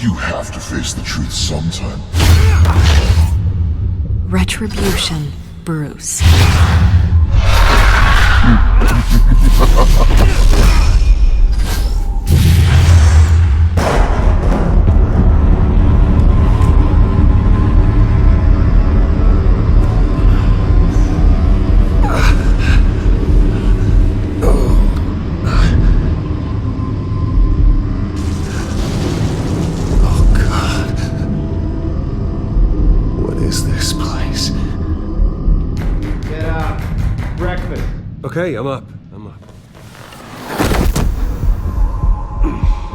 You have to face the truth sometime. Retribution, Bruce. Okay, I'm up.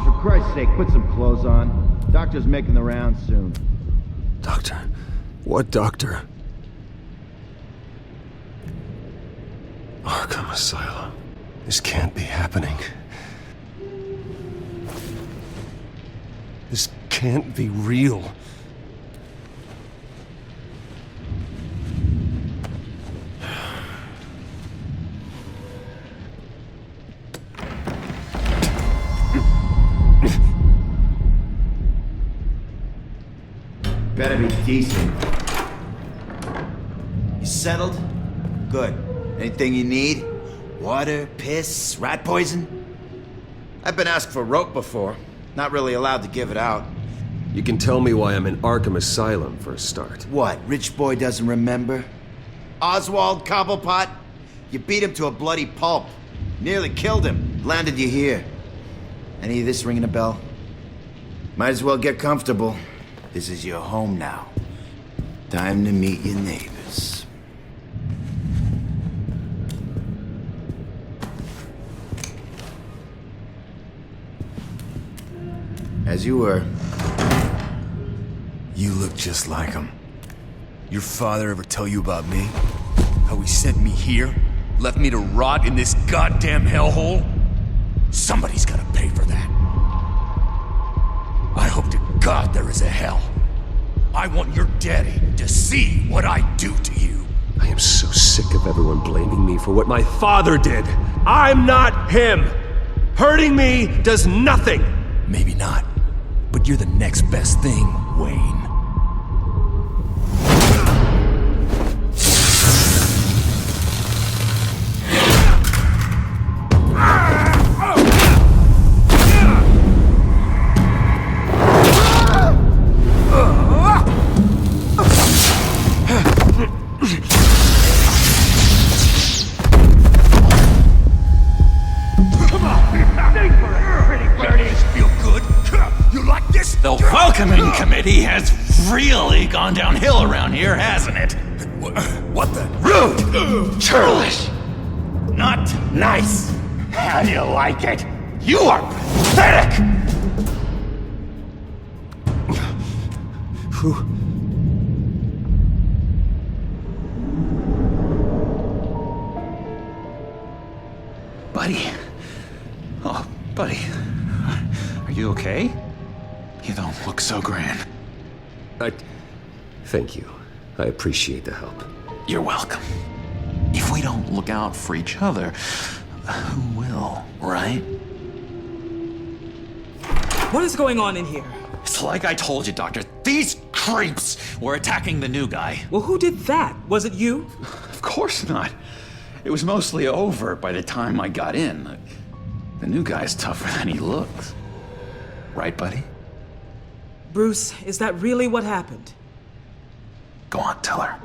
For Christ's sake, put some clothes on. Doctor's making the rounds soon. Doctor? What doctor? Arkham Asylum. This can't be happening. This can't be real. Better be decent. You settled? Good. Anything you need? Water, piss, rat poison? I've been asked for rope before. Not really allowed to give it out. You can tell me why I'm in Arkham Asylum for a start. What, rich boy doesn't remember? Oswald Cobblepot? You beat him to a bloody pulp. Nearly killed him. Landed you here. Any of this ringing a bell? Might as well get comfortable. This is your home now. Time to meet your neighbors. As you were. You look just like him. Your father ever tell you about me? How he sent me here? Left me to rot in this goddamn hellhole? Somebody's gotta pay for that. I hope to God there is a hell. I want your daddy to see what I do to you. I am so sick of everyone blaming me for what my father did. I'm not him. Hurting me does nothing. Maybe not, but you're the next best thing, Wayne. The welcoming committee has really gone downhill around here, hasn't it? What the? Rude! Churlish! Not nice! How do you like it? You are pathetic! Who? Buddy. Oh, buddy. Are you okay? You don't look so grand. Thank you. I appreciate the help. You're welcome. If we don't look out for each other, who will, right? What is going on in here? It's like I told you, Doctor. These creeps were attacking the new guy. Well, who did that? Was it you? Of course not. It was mostly over by the time I got in. The new guy's tougher than he looks. Right, buddy? Bruce, is that really what happened? Go on, tell her.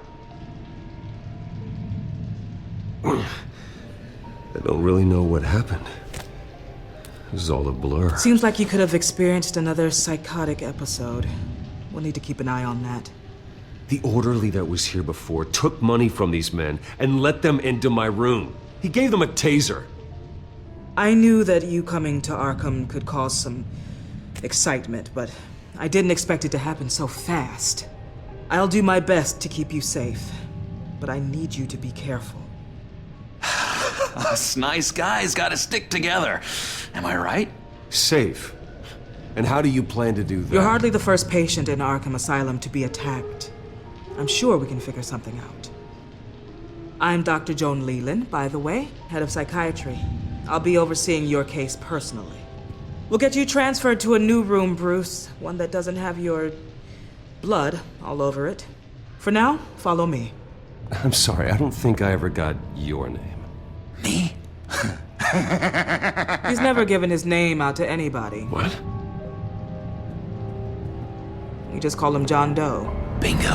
I don't really know what happened. This is all a blur. Seems like you could have experienced another psychotic episode. We'll need to keep an eye on that. The orderly that was here before took money from these men and let them into my room. He gave them a taser. I knew that you coming to Arkham could cause some excitement, but I didn't expect it to happen so fast. I'll do my best to keep you safe, but I need you to be careful. Us nice guys gotta stick together. Am I right? Safe. And how do you plan to do that? You're hardly the first patient in Arkham Asylum to be attacked. I'm sure we can figure something out. I'm Dr. Joan Leland, by the way, head of psychiatry. I'll be overseeing your case personally. We'll get you transferred to a new room, Bruce. One that doesn't have your blood all over it. For now, follow me. I'm sorry, I don't think I ever got your name. Me? He's never given his name out to anybody. What? We just call him John Doe. Bingo.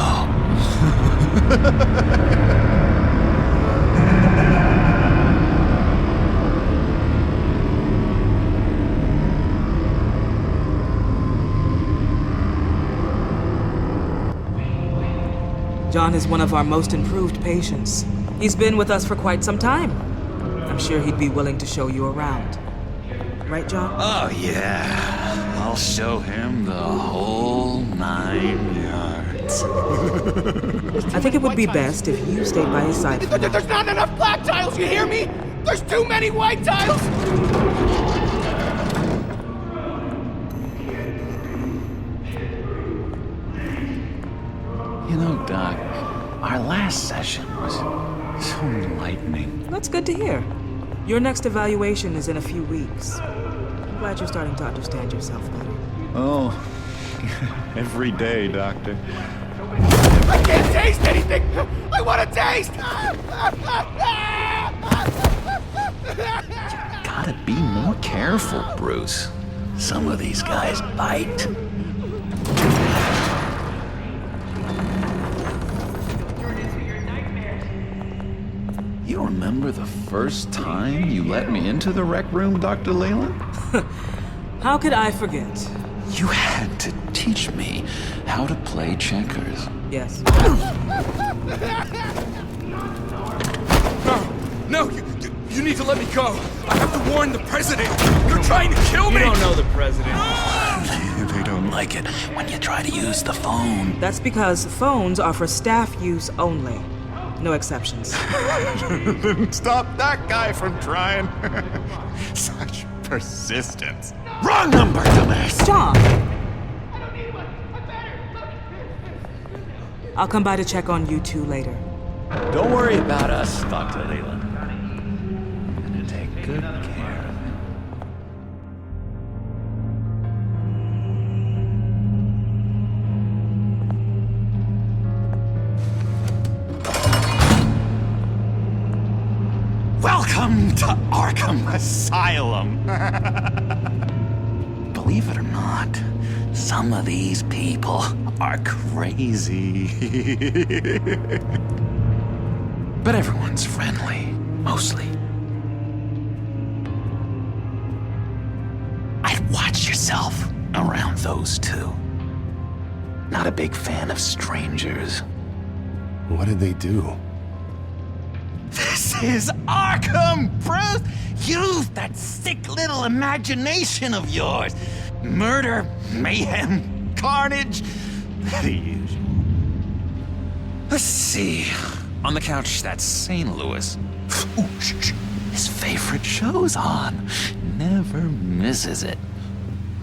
John is one of our most improved patients. He's been with us for quite some time. I'm sure he'd be willing to show you around. Right, John? Oh, yeah. I'll show him the whole 9 yards. I think it would be best if you stayed by his side. There's not enough black tiles, you hear me? There's too many white tiles! You know, Doc, our last session was so enlightening. That's good to hear. Your next evaluation is in a few weeks. I'm glad you're starting to understand yourself better. Oh, every day, Doctor. I can't taste anything! I want to taste! Gotta be more careful, Bruce. Some of these guys bite. You remember the first time you let me into the rec room, Dr. Leyland? How could I forget? You had to teach me how to play checkers. Yes. No, you need to let me go. I have to warn the president. You're trying to kill me. You don't know the president. They don't like it when you try to use the phone. That's because phones are for staff use only. No exceptions. Stop that guy from trying. Such persistence. Wrong number, dumbass! John! I'll come by to check on you two later. Don't worry about us, Dr. Leyland. I'm gonna take good care of him. Welcome to Arkham Asylum. Believe it or not, some of these people are crazy. But everyone's friendly, mostly. I'd watch yourself around those two. Not a big fan of strangers. What did they do? This is Arkham, Bruce! Use that sick little imagination of yours. Murder, mayhem, carnage, the usual. Let's see. On the couch, that's St. Louis. Ooh, shh. His favorite show's on. Never misses it.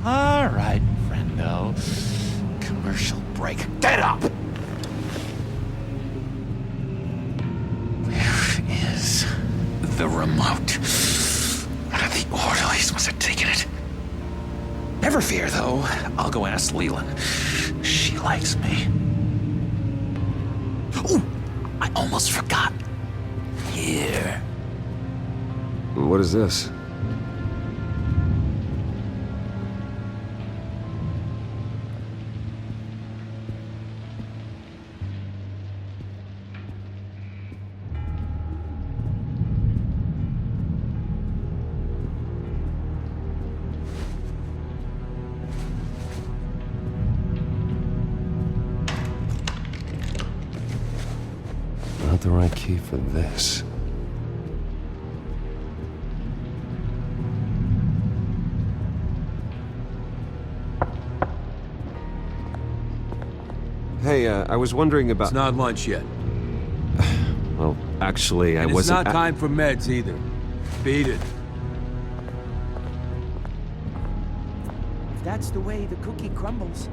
All right, friendo. Commercial break. Get up! Where is the remote? One of the orderlies must have taken it. Never fear, though. I'll go ask Leland. She likes me. Ooh! I almost forgot. Here. What is this? Not the right key for this. Hey, I was wondering about... It's not lunch yet. Well, actually, I And it's wasn't... not time for meds either. Beat it. If that's the way the cookie crumbles.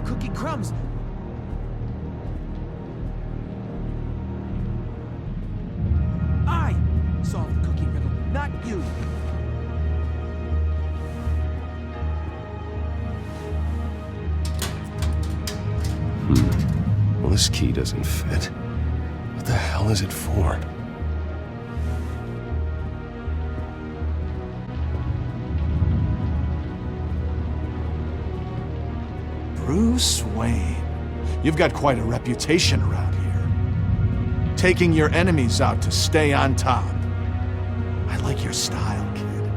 Cookie crumbs. I solved the cookie riddle, not you. this key doesn't fit. What the hell is it for? Bruce Wayne. You've got quite a reputation around here. Taking your enemies out to stay on top. I like your style, kid.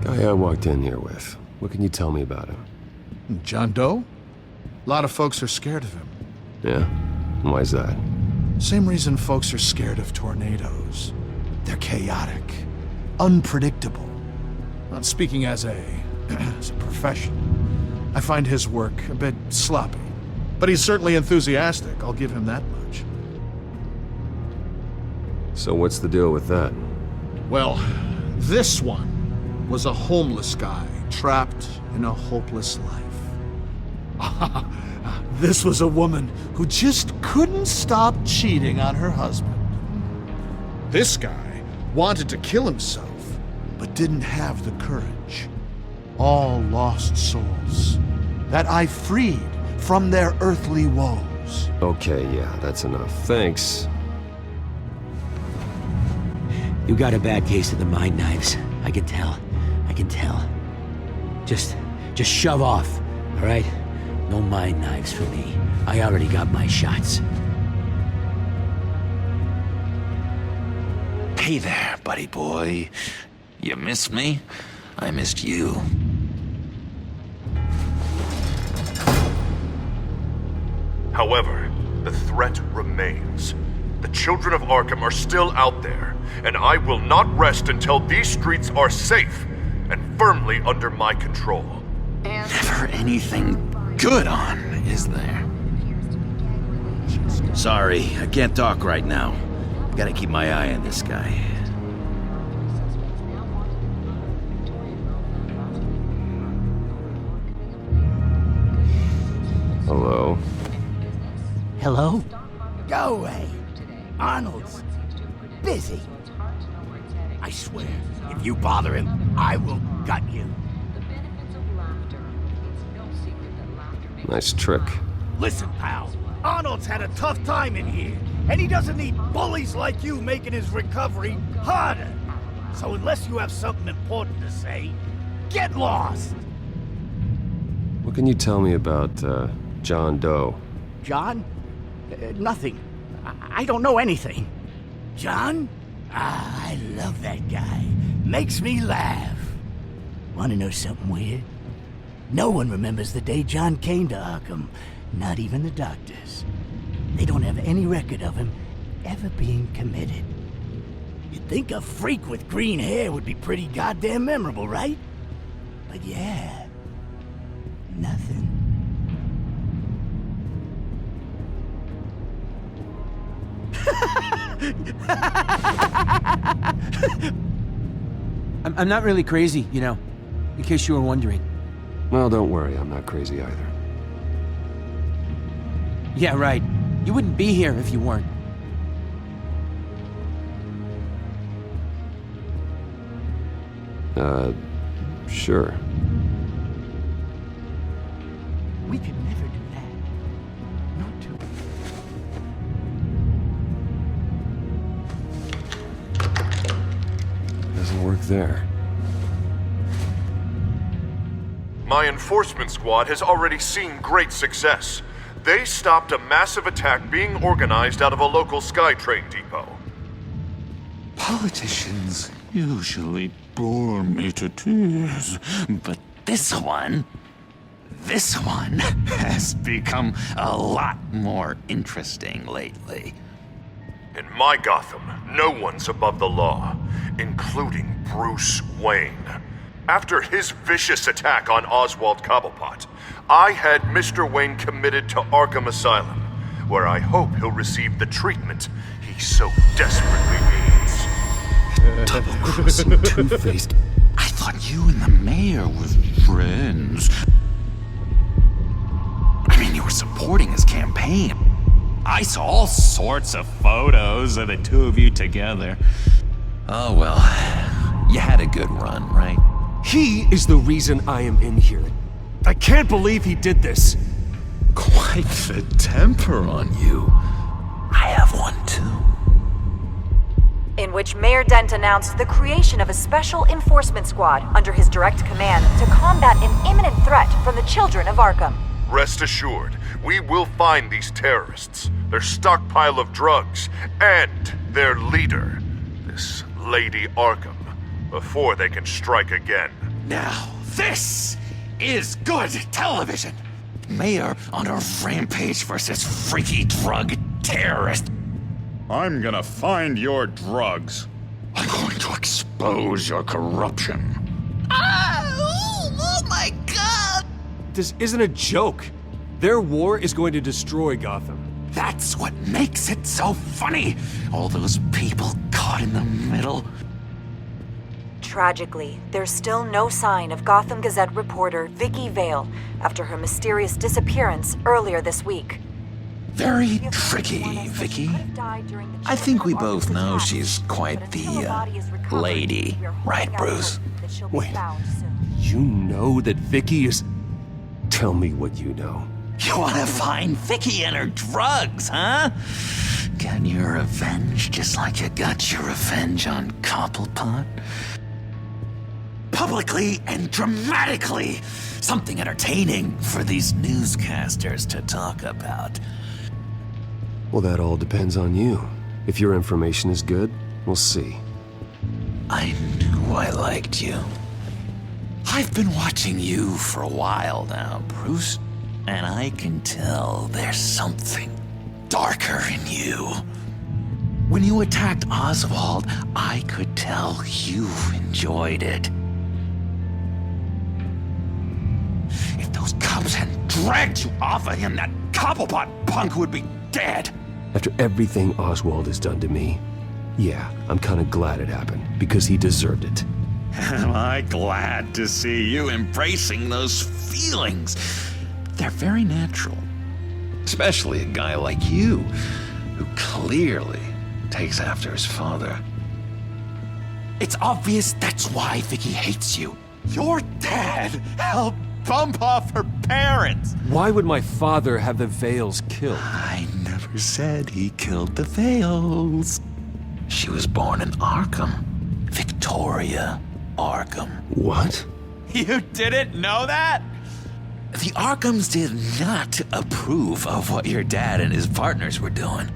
Guy I walked in here with. What can you tell me about him? John Doe? A lot of folks are scared of him. Yeah? Why's that? Same reason folks are scared of tornadoes. They're chaotic, unpredictable. Speaking as a profession, I find his work a bit sloppy. But he's certainly enthusiastic, I'll give him that much. So what's the deal with that? Well, this one was a homeless guy trapped in a hopeless life. This was a woman who just couldn't stop cheating on her husband. This guy wanted to kill himself, but didn't have the courage. All lost souls that I freed from their earthly woes. Okay, yeah, that's enough. Thanks. You got a bad case of the mind knives. I can tell. I can tell. Just shove off, all right? No mind knives for me. I already got my shots. Hey there, buddy boy. You missed me? I missed you. However, the threat remains. The children of Arkham are still out there, and I will not rest until these streets are safe and firmly under my control. Never anything good on, is there? Sorry, I can't talk right now. Gotta keep my eye on this guy. Hello? Hello? Go away. Arnold's busy. I swear, if you bother him, I will gut you. Nice trick. Listen, pal. Arnold's had a tough time in here, and he doesn't need bullies like you making his recovery harder. So unless you have something important to say, get lost. What can you tell me about, John Doe? John? Nothing. I don't know anything. John? Ah, I love that guy. Makes me laugh. Wanna know something weird? No one remembers the day John came to Arkham. Not even the doctors. They don't have any record of him ever being committed. You'd think a freak with green hair would be pretty goddamn memorable, right? But yeah, nothing. I'm not really crazy, you know, in case you were wondering. Well, don't worry, I'm not crazy either. Yeah, right. You wouldn't be here if you weren't. Sure. We could never do that. Not to. Doesn't work there. My enforcement squad has already seen great success. They stopped a massive attack being organized out of a local SkyTrain depot. Politicians usually bore me to tears, but this one has become a lot more interesting lately. In my Gotham, no one's above the law, including Bruce Wayne. After his vicious attack on Oswald Cobblepot, I had Mr. Wayne committed to Arkham Asylum, where I hope he'll receive the treatment he so desperately needs. Double-crossing, two-faced. I thought you and the mayor were friends. I mean, you were supporting his campaign. I saw all sorts of photos of the two of you together. Oh well, you had a good run, right? He is the reason I am in here. I can't believe he did this. Quite the temper on you. I have one too. In which Mayor Dent announced the creation of a special enforcement squad under his direct command to combat an imminent threat from the children of Arkham. Rest assured, we will find these terrorists, their stockpile of drugs, and their leader, this Lady Arkham, before they can strike again. Now, this is good television. Mayor on a rampage versus freaky drug terrorist. I'm gonna find your drugs. I'm going to expose your corruption. Oh my god! This isn't a joke. Their war is going to destroy Gotham. That's what makes it so funny. All those people caught in the middle. Tragically, there's still no sign of Gotham Gazette reporter Vicky Vale after her mysterious disappearance earlier this week. Very tricky, Vicky. I think we both know she's quite the, lady. Right, Bruce? Wait, you know that Vicky is... Tell me what you know. You wanna find Vicky and her drugs, huh? Get your revenge just like you got your revenge on Cobblepot? Publicly and dramatically! Something entertaining for these newscasters to talk about. Well, that all depends on you. If your information is good, we'll see. I knew I liked you. I've been watching you for a while now, Bruce, and I can tell there's something darker in you. When you attacked Oswald, I could tell you enjoyed it. If those cops hadn't dragged you off of him, that Cobblepot punk would be dead. After everything Oswald has done to me, yeah, I'm kind of glad it happened, because he deserved it. Am I glad to see you embracing those feelings? They're very natural. Especially a guy like you, who clearly takes after his father. It's obvious that's why Vicky hates you. Your dad helped bump off her parents. Why would my father have the Vales killed? I never said he killed the Vales. She was born in Arkham. Victoria Arkham. What? You didn't know that? The Arkhams did not approve of what your dad and his partners were doing.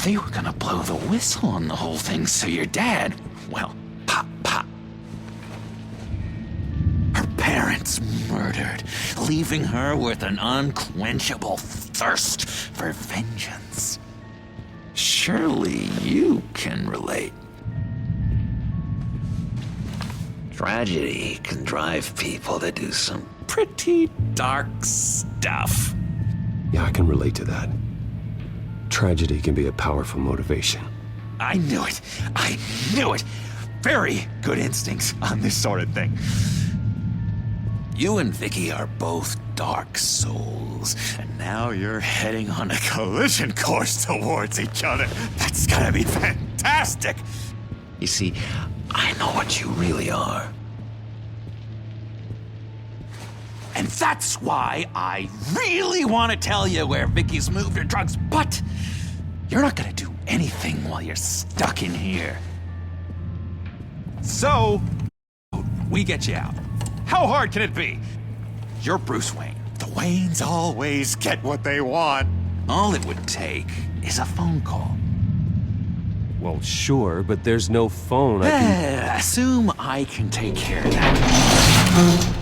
They were gonna blow the whistle on the whole thing, so your dad, well, pop, pop. Her parents murdered, leaving her with an unquenchable thirst for vengeance. Surely you can relate. Tragedy can drive people to do some Pretty dark stuff. Yeah, I can relate to that. Tragedy can be a powerful motivation. I knew it. I knew it. Very good instincts on this sort of thing. You and Vicky are both dark souls, and now you're heading on a collision course towards each other. That's gonna be fantastic. You see, I know what you really are. And that's why I really want to tell you where Vicky's moved her drugs, but you're not gonna do anything while you're stuck in here. So, we get you out. How hard can it be? You're Bruce Wayne. The Waynes always get what they want. All it would take is a phone call. Well, sure, but there's no phone. I can... Assume I can take care of that.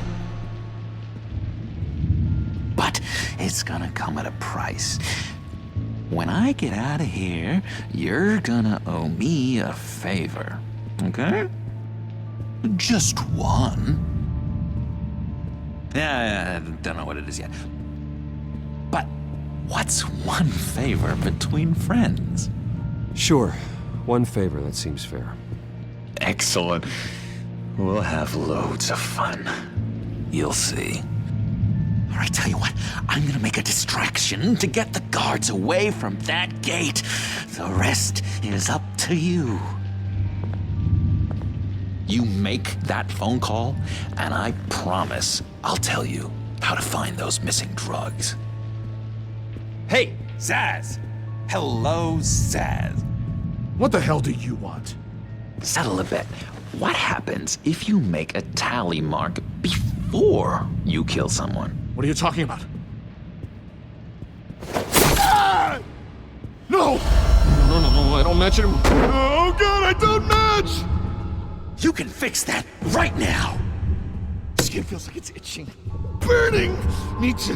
But it's gonna come at a price. When I get out of here, you're gonna owe me a favor, okay? Just one. Yeah, I don't know what it is yet. But what's one favor between friends? Sure. One favor, that seems fair. Excellent. We'll have loads of fun. You'll see. All right, tell you what, I'm gonna make a distraction to get the guards away from that gate. The rest is up to you. You make that phone call, and I promise I'll tell you how to find those missing drugs. Hey, Zaz! Hello, Zaz. What the hell do you want? Settle a bet. What happens if you make a tally mark before you kill someone? What are you talking about? Ah! No! No, I don't match it. Oh god, I don't match! You can fix that right now! Skin feels like it's itching. Burning! Need to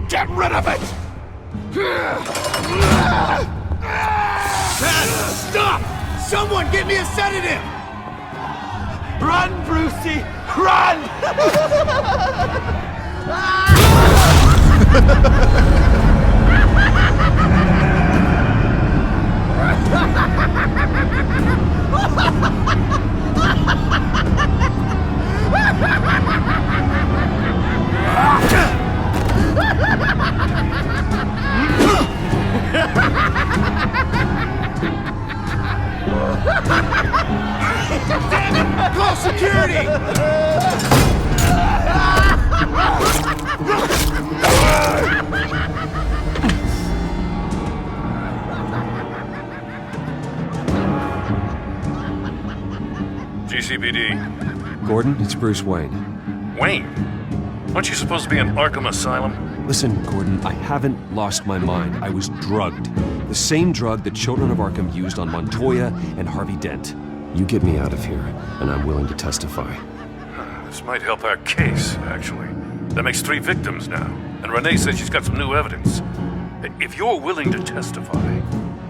get rid of it! Stop! Someone get me a sedative! Run, Brucey! Run! Call security! GCPD. Gordon, it's Bruce Wayne. Wayne? Aren't you supposed to be in Arkham Asylum? Listen, Gordon, I haven't lost my mind. I was drugged. The same drug the children of Arkham used on Montoya and Harvey Dent. You get me out of here, and I'm willing to testify. This might help our case, actually. That makes 3 victims now, and Renee says she's got some new evidence. If you're willing to testify,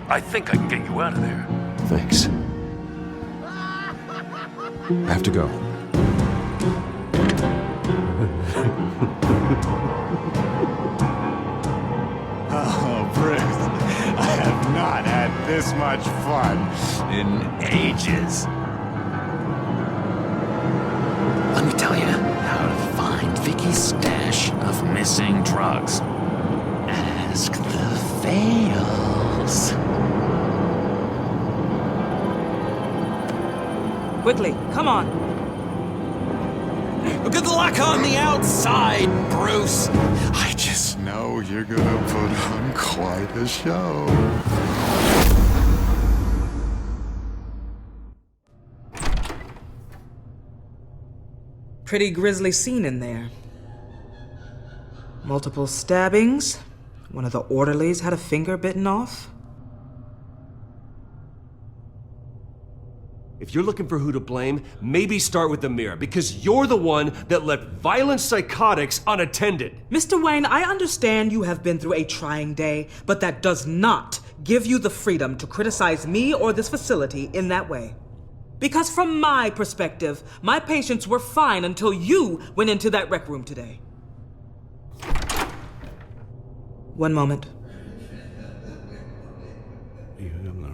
I think I can get you out of there. Thanks. I have to go. Oh, Bruce, I have not had this much fun in ages. Let me tell you how to find Vicky's stash of missing drugs. Ask the Fails. Quickly, come on. Good luck on the outside, Bruce. I just know you're gonna put on quite a show. Pretty grisly scene in there. Multiple stabbings. One of the orderlies had a finger bitten off. If you're looking for who to blame, maybe start with the mirror, because you're the one that left violent psychotics unattended. Mr. Wayne, I understand you have been through a trying day, but that does not give you the freedom to criticize me or this facility in that way. Because from my perspective, my patients were fine until you went into that rec room today. One moment.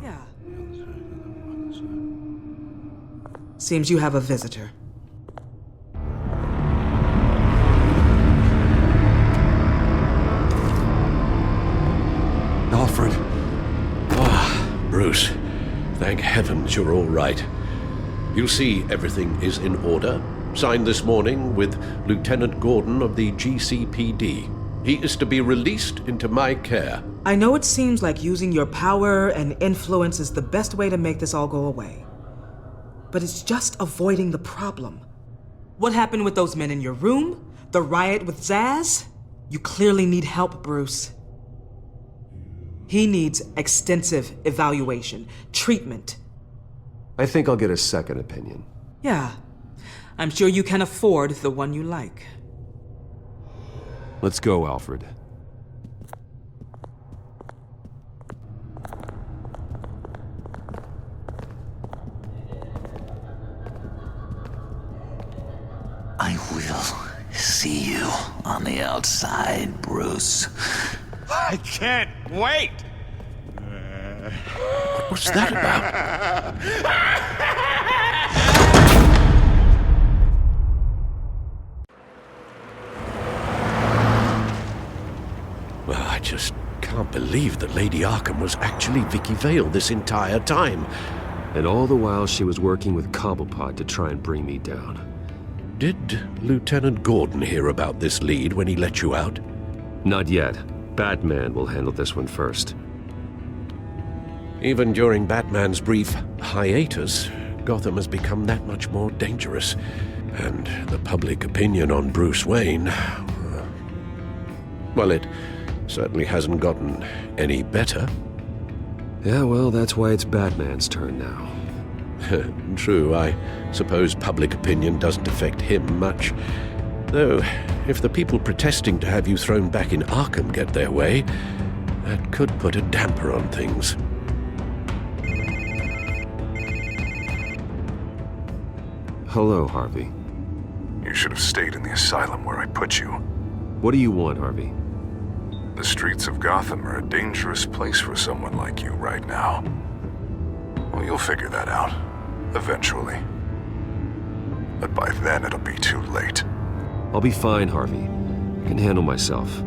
Yeah. Seems you have a visitor. Alfred. Ah, Bruce. Thank heavens you're all right. You'll see everything is in order. Signed this morning with Lieutenant Gordon of the GCPD. He is to be released into my care. I know it seems like using your power and influence is the best way to make this all go away. But it's just avoiding the problem. What happened with those men in your room? The riot with Zaz? You clearly need help, Bruce. He needs extensive evaluation, treatment. I think I'll get a second opinion. Yeah, I'm sure you can afford the one you like. Let's go, Alfred. I will see you on the outside, Bruce. I can't wait! What's that about? Well, I just can't believe that Lady Arkham was actually Vicky Vale this entire time. And all the while she was working with Cobblepot to try and bring me down. Did Lieutenant Gordon hear about this lead when he let you out? Not yet. Batman will handle this one first. Even during Batman's brief hiatus, Gotham has become that much more dangerous. And the public opinion on Bruce Wayne... well, it certainly hasn't gotten any better. Yeah, well, that's why it's Batman's turn now. True, I suppose public opinion doesn't affect him much. Though, if the people protesting to have you thrown back in Arkham get their way, that could put a damper on things. Hello, Harvey. You should have stayed in the asylum where I put you. What do you want, Harvey? The streets of Gotham are a dangerous place for someone like you right now. Well, you'll figure that out. Eventually. But by then, it'll be too late. I'll be fine, Harvey. I can handle myself.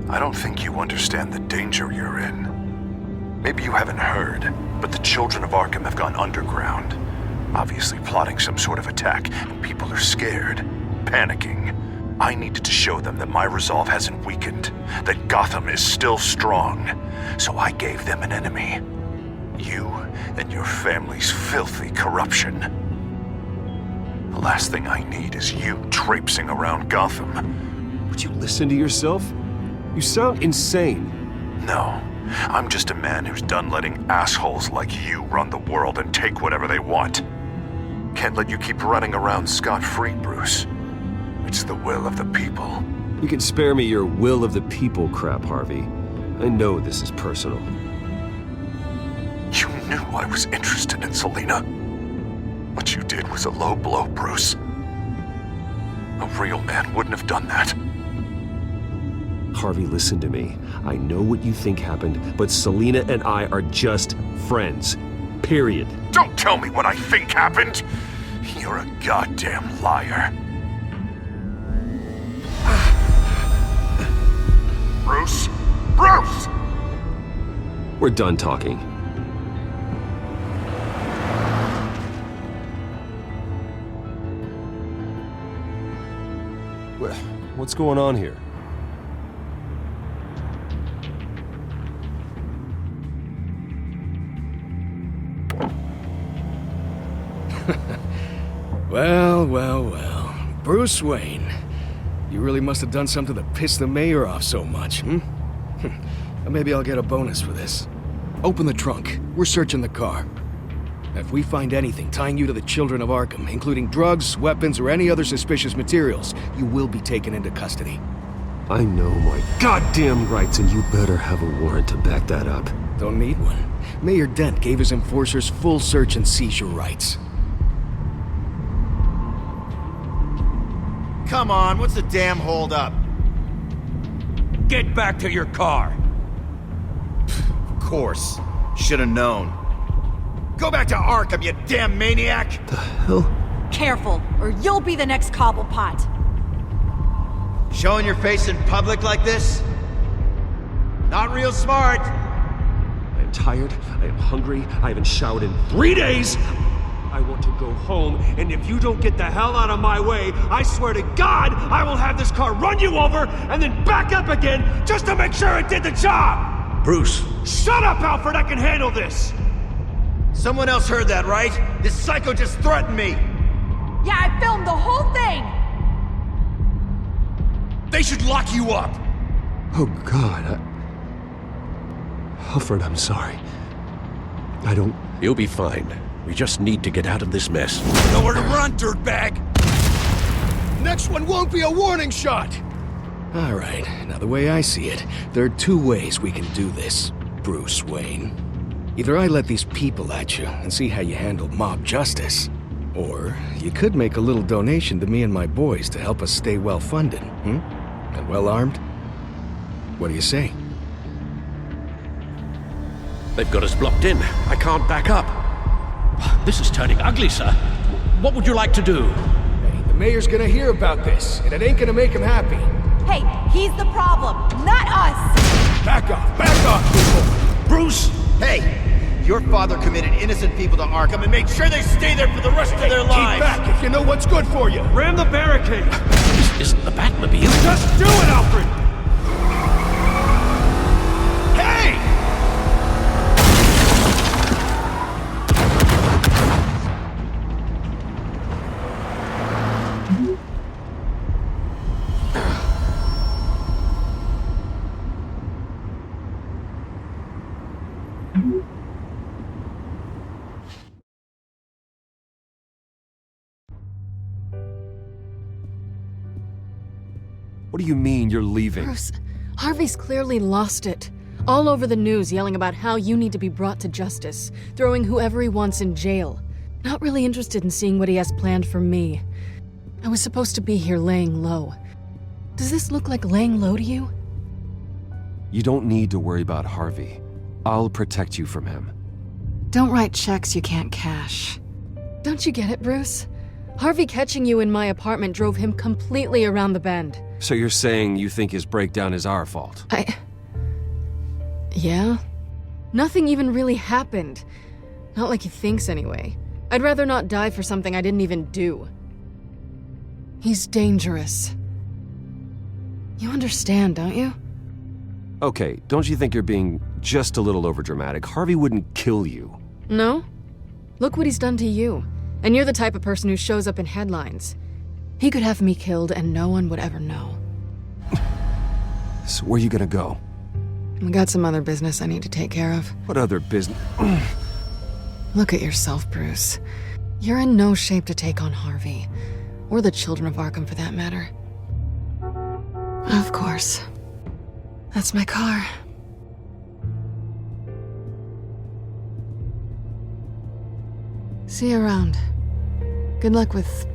I don't think you understand the danger you're in. Maybe you haven't heard, but the children of Arkham have gone underground. Obviously plotting some sort of attack, and people are scared, panicking. I needed to show them that my resolve hasn't weakened, that Gotham is still strong. So I gave them an enemy. You and your family's filthy corruption. The last thing I need is you traipsing around Gotham. Would you listen to yourself? You sound insane. No, I'm just a man who's done letting assholes like you run the world and take whatever they want. Can't let you keep running around scot-free, Bruce. It's the will of the people. You can spare me your will of the people crap, Harvey. I know this is personal. You knew I was interested in Selina. What you did was a low blow, Bruce. A real man wouldn't have done that. Harvey, listen to me. I know what you think happened, but Selina and I are just friends. Period. Don't tell me what I think happened! You're a goddamn liar. Bruce? Bruce! We're done talking. What's going on here? Well. Bruce Wayne. You really must have done something to piss the mayor off so much, Maybe I'll get a bonus for this. Open the trunk. We're searching the car. If we find anything tying you to the children of Arkham, including drugs, weapons, or any other suspicious materials, you will be taken into custody. I know my goddamn rights, and you better have a warrant to back that up. Don't need one. Mayor Dent gave his enforcers full search and seizure rights. Come on, what's the damn holdup? Get back to your car! Of course. Should have known. Go back to Arkham, you damn maniac! The hell? Careful, or you'll be the next Cobblepot. Showing your face in public like this? Not real smart. I am tired, I am hungry, I haven't showered in 3 days! I want to go home, and if you don't get the hell out of my way, I swear to God, I will have this car run you over, and then back up again, just to make sure it did the job! Bruce! Shut up, Alfred, I can handle this! Someone else heard that, right? This psycho just threatened me! Yeah, I filmed the whole thing! They should lock you up! Oh, God, Alfred, I'm sorry. I don't... You'll be fine. We just need to get out of this mess. Nowhere to run, dirtbag! Next one won't be a warning shot! All right, now the way I see it, there are two ways we can do this, Bruce Wayne. Either I let these people at you and see how you handle mob justice, or you could make a little donation to me and my boys to help us stay well-funded, and well-armed. What do you say? They've got us blocked in. I can't back up. This is turning ugly, sir. What would you like to do? Hey, the mayor's gonna hear about this, and it ain't gonna make him happy. Hey, he's the problem, not us! Back off, people! Bruce! Hey, Your father committed innocent people to Arkham and made sure they stay there for the rest of their lives! Keep back if you know what's good for you! Ram the barricade! This isn't the Batmobile. Just do it, Alfred! Hey! What do you mean you're leaving? Bruce, Harvey's clearly lost it. All over the news yelling about how you need to be brought to justice, throwing whoever he wants in jail. Not really interested in seeing what he has planned for me. I was supposed to be here laying low. Does this look like laying low to you? You don't need to worry about Harvey. I'll protect you from him. Don't write checks you can't cash. Don't you get it, Bruce? Harvey catching you in my apartment drove him completely around the bend. So you're saying you think his breakdown is our fault? Yeah? Nothing even really happened. Not like he thinks, anyway. I'd rather not die for something I didn't even do. He's dangerous. You understand, don't you? Okay, don't you think you're being just a little overdramatic? Harvey wouldn't kill you. No? Look what he's done to you. And you're the type of person who shows up in headlines. He could have me killed and no one would ever know. So where you gonna go? I got some other business I need to take care of. What other business? Look at yourself, Bruce. You're in no shape to take on Harvey. Or the children of Arkham, for that matter. Of course. That's my car. See you around. Good luck with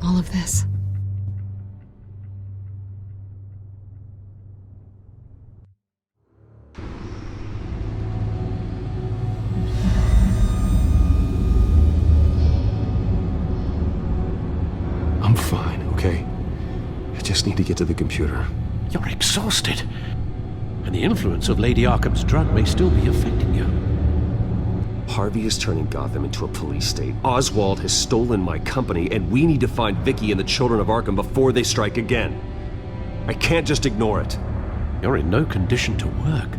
all of this. I'm fine, okay? I just need to get to the computer. You're exhausted. And the influence of Lady Arkham's drug may still be affecting you. Harvey is turning Gotham into a police state. Oswald has stolen my company, and we need to find Vicky and the children of Arkham before they strike again. I can't just ignore it. You're in no condition to work.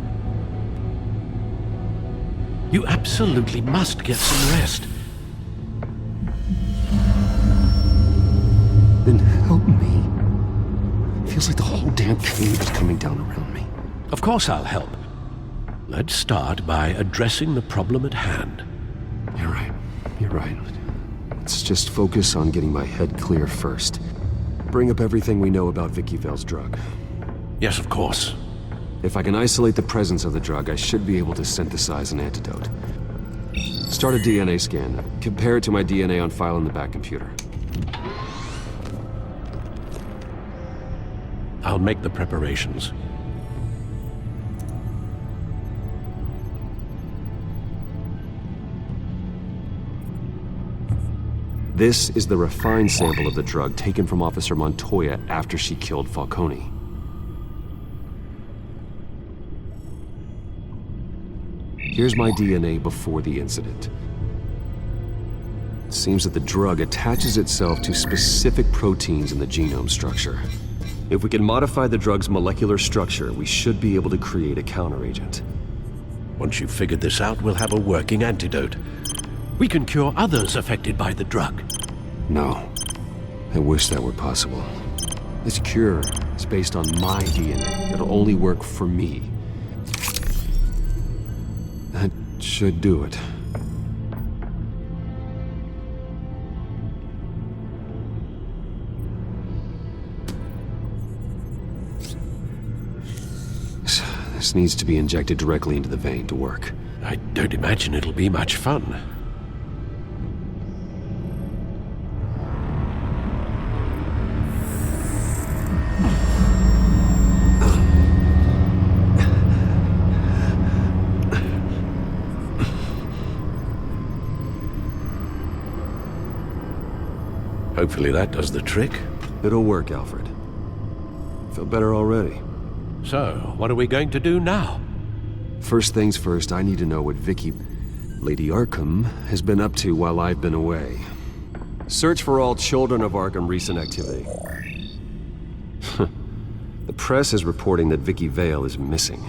You absolutely must get some rest. Then help me. Feels like the whole damn cave is coming down around me. Of course I'll help. Let's start by addressing the problem at hand. You're right. You're right. Let's just focus on getting my head clear first. Bring up everything we know about Vicky Vale's drug. Yes, of course. If I can isolate the presence of the drug, I should be able to synthesize an antidote. Start a DNA scan. Compare it to my DNA on file in the back computer. I'll make the preparations. This is the refined sample of the drug taken from Officer Montoya after she killed Falcone. Here's my DNA before the incident. It seems that the drug attaches itself to specific proteins in the genome structure. If we can modify the drug's molecular structure, we should be able to create a counteragent. Once you've figured this out, we'll have a working antidote. We can cure others affected by the drug. No. I wish that were possible. This cure is based on my DNA. It'll only work for me. That should do it. This needs to be injected directly into the vein to work. I don't imagine it'll be much fun. Hopefully that does the trick. It'll work, Alfred. Feel better already. So, what are we going to do now? First things first, I need to know what Vicky... Lady Arkham has been up to while I've been away. Search for all children of Arkham recent activity. The press is reporting that Vicky Vale is missing.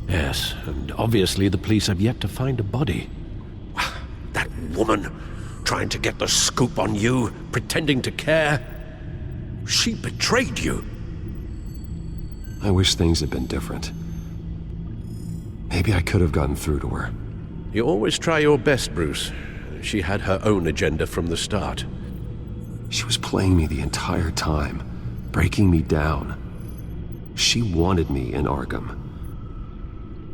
Yes, and obviously the police have yet to find a body. That woman, trying to get the scoop on you, pretending to care. She betrayed you. I wish things had been different. Maybe I could have gotten through to her. You always try your best, Bruce. She had her own agenda from the start. She was playing me the entire time, breaking me down. She wanted me in Arkham.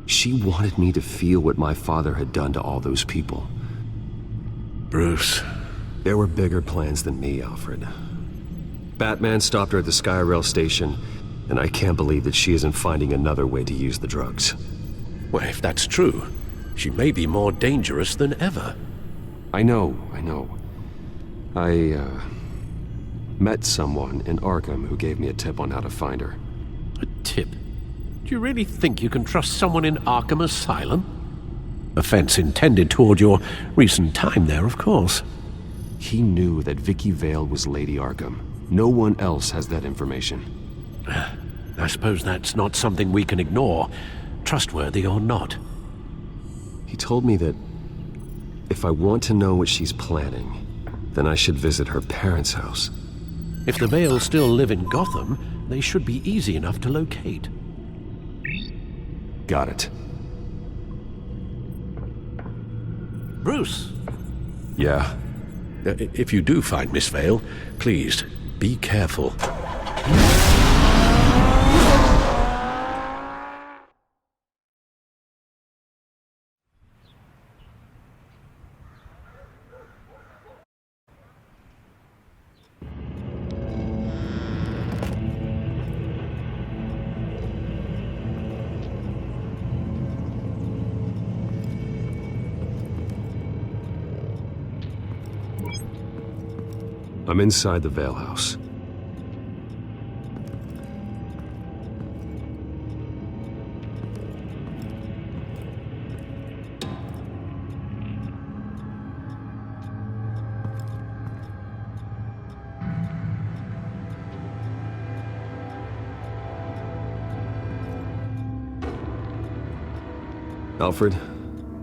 She wanted me to feel what my father had done to all those people. Bruce. There were bigger plans than me, Alfred. Batman stopped her at the Skyrail station, and I can't believe that she isn't finding another way to use the drugs. Well, if that's true, she may be more dangerous than ever. I know. I met someone in Arkham who gave me a tip on how to find her. A tip? Do you really think you can trust someone in Arkham Asylum? Offense intended toward your recent time there, of course. He knew that Vicky Vale was Lady Arkham. No one else has that information. I suppose that's not something we can ignore, trustworthy or not. He told me that if I want to know what she's planning, then I should visit her parents' house. If the Vales still live in Gotham, they should be easy enough to locate. Got it. Bruce! Yeah? If you do find Miss Vale, please, be careful. I'm inside the Vale house. Alfred,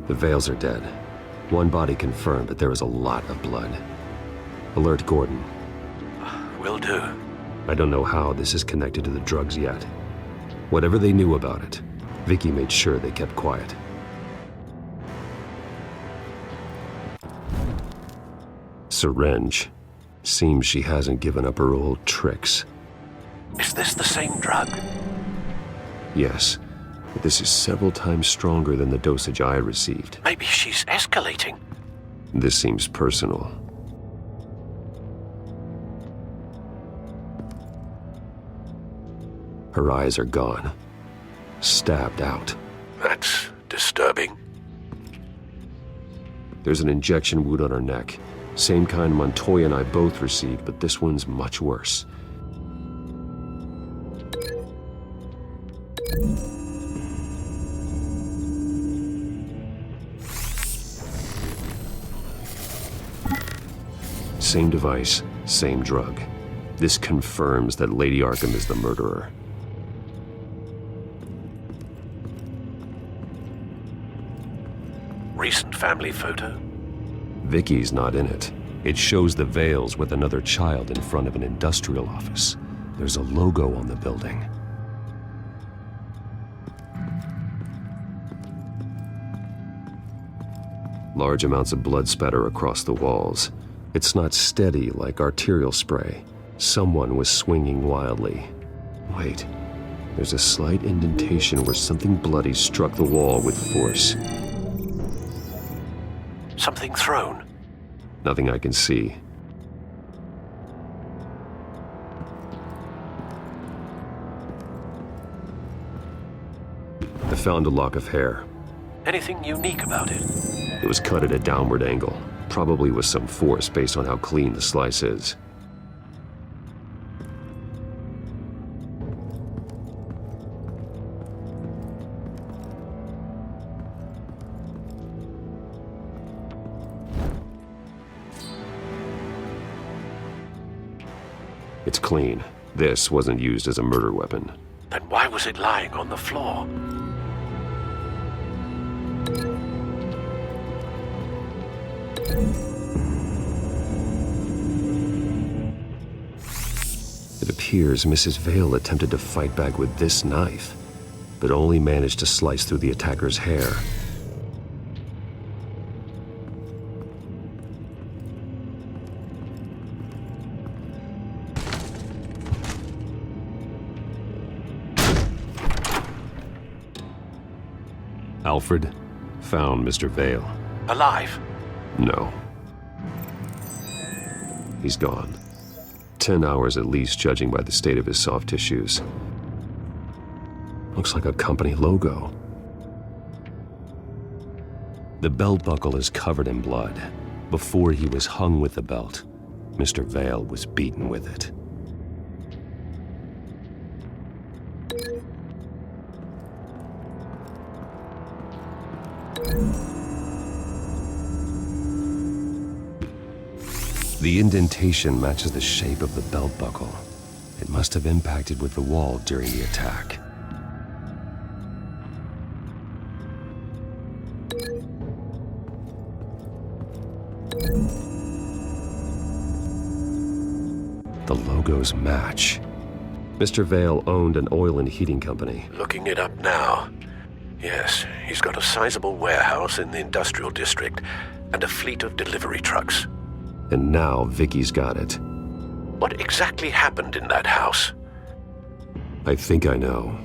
the Vales are dead. One body confirmed, but there is a lot of blood. Alert Gordon. Will do. I don't know how this is connected to the drugs yet. Whatever they knew about it, Vicky made sure they kept quiet. Syringe. Seems she hasn't given up her old tricks. Is this the same drug? Yes, but this is several times stronger than the dosage I received. Maybe she's escalating. This seems personal. Her eyes are gone. Stabbed out. That's disturbing. There's an injection wound on her neck. Same kind Montoya and I both received, but this one's much worse. Same device, same drug. This confirms that Lady Arkham is the murderer. Recent family photo? Vicky's not in it. It shows the Vales with another child in front of an industrial office. There's a logo on the building. Large amounts of blood spatter across the walls. It's not steady like arterial spray. Someone was swinging wildly. Wait, there's a slight indentation where something bloody struck the wall with force. Something thrown? Nothing I can see. I found a lock of hair. Anything unique about it? It was cut at a downward angle, probably with some force based on how clean the slice is. It's clean. This wasn't used as a murder weapon. Then why was it lying on the floor? It appears Mrs. Vale attempted to fight back with this knife, but only managed to slice through the attacker's hair. Alfred found Mr. Vale. Alive? No. He's gone. 10 hours at least, judging by the state of his soft tissues. Looks like a company logo. The belt buckle is covered in blood. Before he was hung with the belt, Mr. Vale was beaten with it. The indentation matches the shape of the belt buckle. It must have impacted with the wall during the attack. The logos match. Mr. Vale owned an oil and heating company. Looking it up now. Yes, he's got a sizable warehouse in the industrial district and a fleet of delivery trucks. And now Vicky's got it. What exactly happened in that house? I think I know.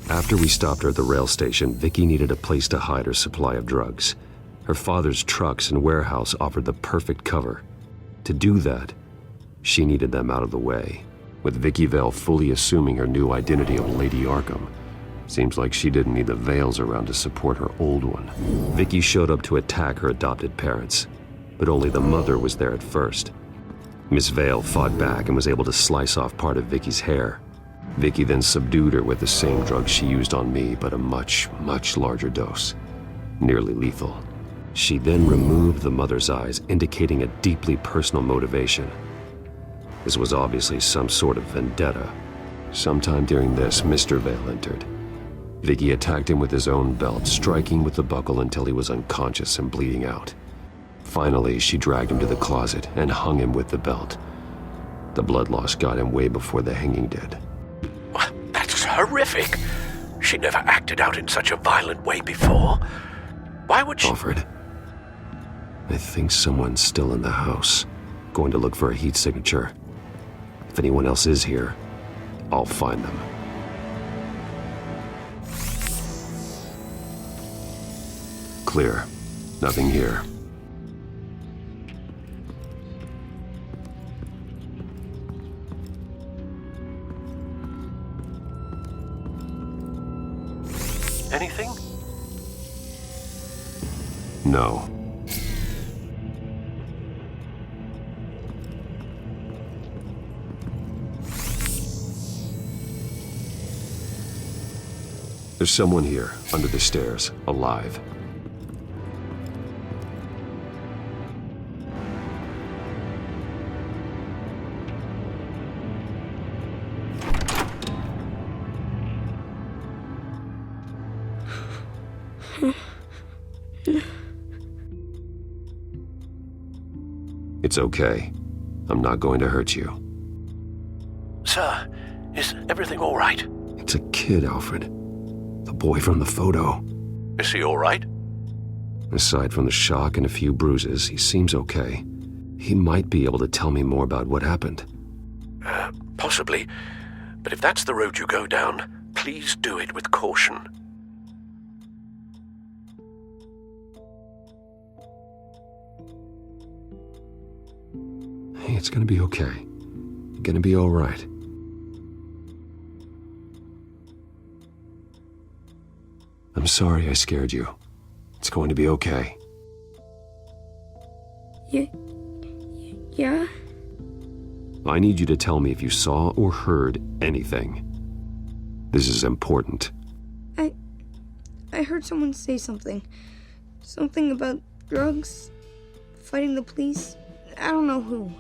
After we stopped her at the rail station, Vicky needed a place to hide her supply of drugs. Her father's trucks and warehouse offered the perfect cover. To do that, she needed them out of the way. With Vicky Vale fully assuming her new identity of Lady Arkham, seems like she didn't need the Vales around to support her old one. Vicky showed up to attack her adopted parents, but only the mother was there at first. Miss Vale fought back and was able to slice off part of Vicky's hair. Vicky then subdued her with the same drug she used on me, but a much, much larger dose. Nearly lethal. She then removed the mother's eyes, indicating a deeply personal motivation. This was obviously some sort of vendetta. Sometime during this, Mr. Vale entered. Vicky attacked him with his own belt, striking with the buckle until he was unconscious and bleeding out. Finally, she dragged him to the closet and hung him with the belt. The blood loss got him way before the hanging did. That's horrific. She never acted out in such a violent way before. Why would she— Alfred, I think someone's still in the house. Going to look for a heat signature. If anyone else is here, I'll find them. Clear. Nothing here. Anything? No. There's someone here, under the stairs, alive. It's okay. I'm not going to hurt you. Sir, is everything all right? It's a kid, Alfred. The boy from the photo. Is he all right? Aside from the shock and a few bruises, he seems okay. He might be able to tell me more about what happened. Possibly. But if that's the road you go down, please do it with caution. Hey, it's gonna be okay. You're gonna be all right. I'm sorry I scared you. It's going to be okay. Yeah? I need you to tell me if you saw or heard anything. This is important. I heard someone say something. Something about drugs, fighting the police. I don't know who.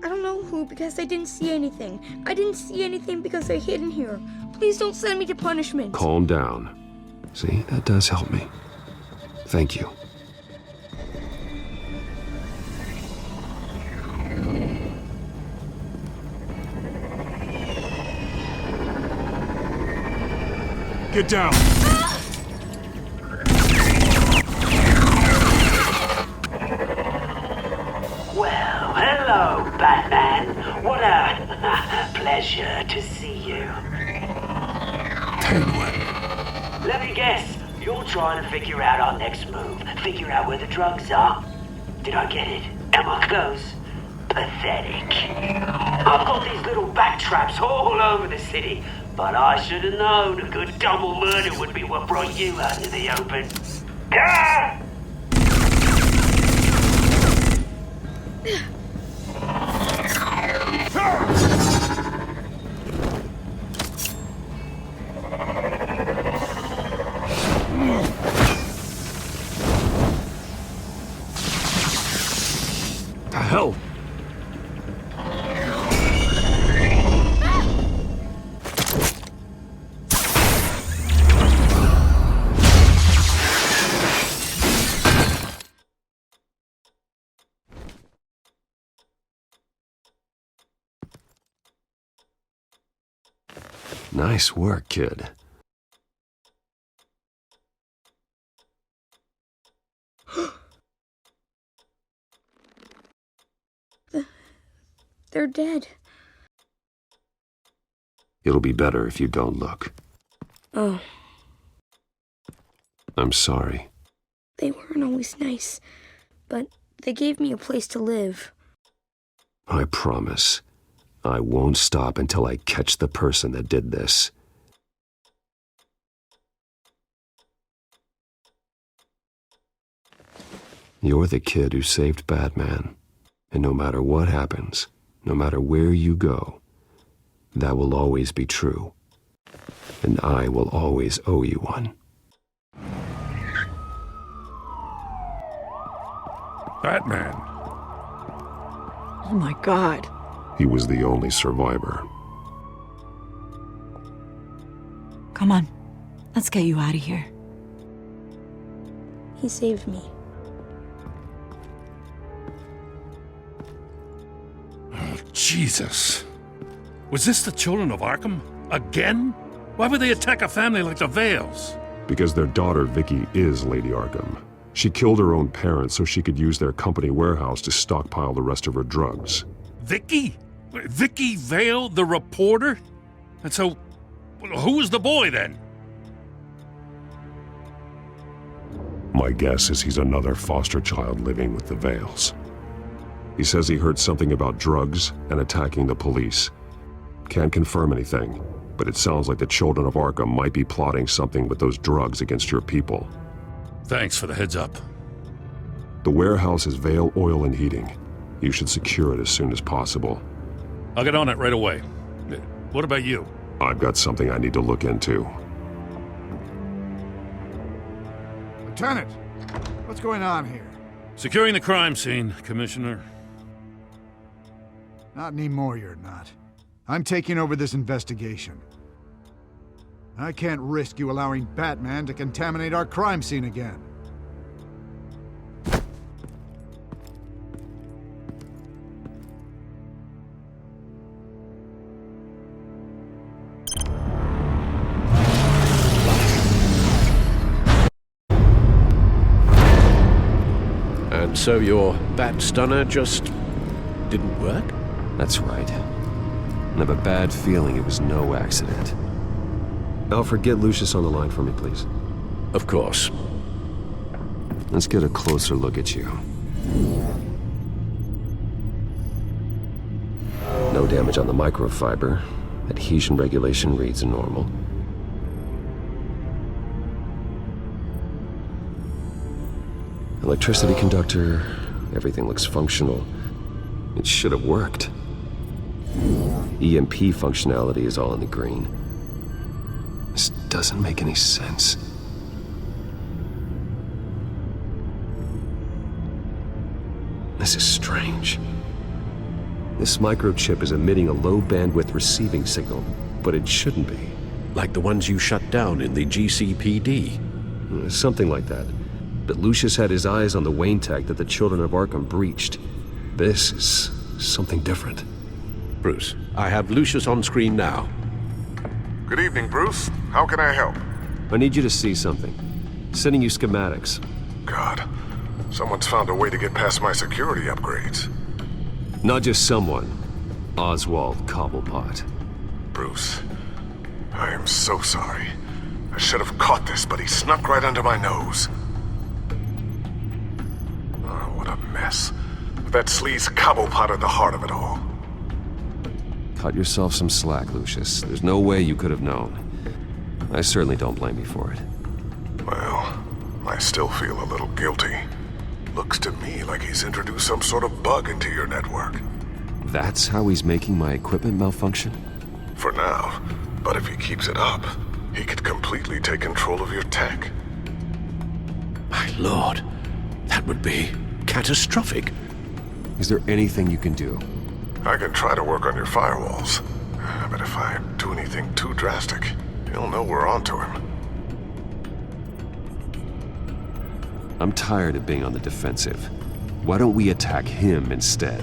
I don't know who because I didn't see anything. I didn't see anything because I hid in here. Please don't send me to punishment. Calm down. See, that does help me. Thank you. Get down! Well, hello, Batman. What a pleasure to see you. Penguin. Let me guess. You're trying to figure out our next move. Figure out where the drugs are. Did I get it? Am I close? Pathetic. I've got these little bat traps all over the city, but I should have known a good double murder would be what brought you out into the open. Ah! The hell? Nice work, kid. They're dead. It'll be better if you don't look. Oh, I'm sorry. they weren't always nice, but they gave me a place to live. I promise. I won't stop until I catch the person that did this. You're the kid who saved Batman. And no matter what happens, no matter where you go, that will always be true. And I will always owe you one. Batman. Oh my god. He was the only survivor. Come on. Let's get you out of here. He saved me. Oh, Jesus. Was this the children of Arkham? Again? Why would they attack a family like the Vales? Because their daughter, Vicky, is Lady Arkham. She killed her own parents so she could use their company warehouse to stockpile the rest of her drugs. Vicky? Vicky Vale, the reporter? And so, who was the boy then? My guess is he's another foster child living with the Vales. He says he heard something about drugs and attacking the police. Can't confirm anything, but it sounds like the children of Arkham might be plotting something with those drugs against your people. Thanks for the heads up. The warehouse is Vale Oil and Heating. You should secure it as soon as possible. I'll get on it right away. What about you? I've got something I need to look into. Lieutenant, what's going on here? Securing the crime scene, Commissioner. Not anymore, you're not. I'm taking over this investigation. I can't risk you allowing Batman to contaminate our crime scene again. And So your bat stunner just didn't work? That's right. I have a bad feeling it was no accident. Alfred, get Lucius on the line for me, please. Of course. Let's get a closer look at you. No damage on the microfiber. Adhesion regulation reads normal. Electricity conductor, everything looks functional. It should have worked. EMP functionality is all in the green. This doesn't make any sense. This is strange. This microchip is emitting a low-bandwidth receiving signal, but it shouldn't be. Like the ones you shut down in the GCPD. Something like that. But Lucius had his eyes on the Wayne tech that the Children of Arkham breached. This is something different. Bruce, I have Lucius on screen now. Good evening, Bruce. How can I help? I need you to see something. Sending you schematics. God, someone's found a way to get past my security upgrades. Not just someone. Oswald Cobblepot. Bruce, I am so sorry. I should have caught this, but he snuck right under my nose. Oh, what a mess. With that sleaze Cobblepot at the heart of it all. Cut yourself some slack, Lucius. There's no way you could have known. I certainly don't blame you for it. Well, I still feel a little guilty. Looks to me like he's introduced some sort of bug into your network. That's how he's making my equipment malfunction? For now. But if he keeps it up, he could completely take control of your tech. My lord, that would be catastrophic. Is there anything you can do? I can try to work on your firewalls. But if I do anything too drastic, he'll know we're onto him. I'm tired of being on the defensive. Why don't we attack him instead?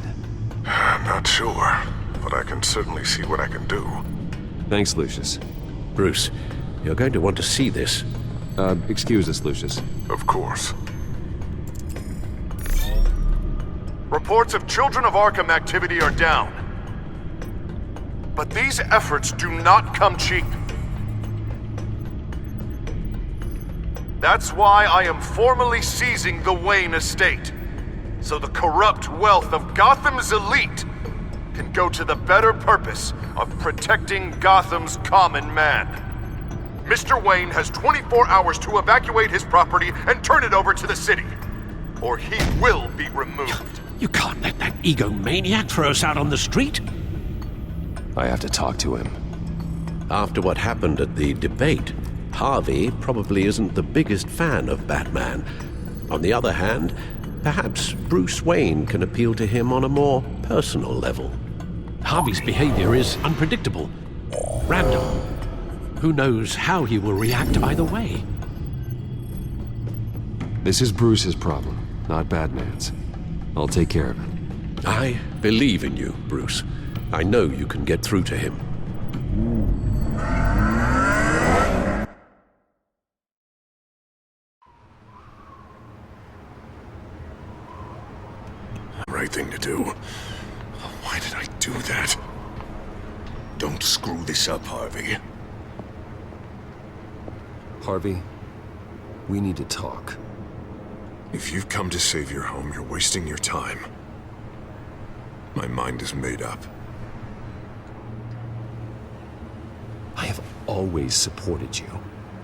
I'm not sure, but I can certainly see what I can do. Thanks, Lucius. Bruce, you're going to want to see this. Excuse us, Lucius. Of course. Reports of Children of Arkham activity are down. But these efforts do not come cheap. That's why I am formally seizing the Wayne estate, so the corrupt wealth of Gotham's elite can go to the better purpose of protecting Gotham's common man. Mr. Wayne has 24 hours to evacuate his property and turn it over to the city, or he will be removed. You can't let that egomaniac throw us out on the street. I have to talk to him. After what happened at the debate, Harvey probably isn't the biggest fan of Batman. On the other hand, perhaps Bruce Wayne can appeal to him on a more personal level. Harvey's behavior is unpredictable, random. Who knows how he will react either way? This is Bruce's problem, not Batman's. I'll take care of it. I believe in you, Bruce. I know you can get through to him. Right thing to do. Why did I do that? Don't screw this up, Harvey. Harvey, we need to talk. If you've come to save your home, you're wasting your time. My mind is made up. I have always supported you.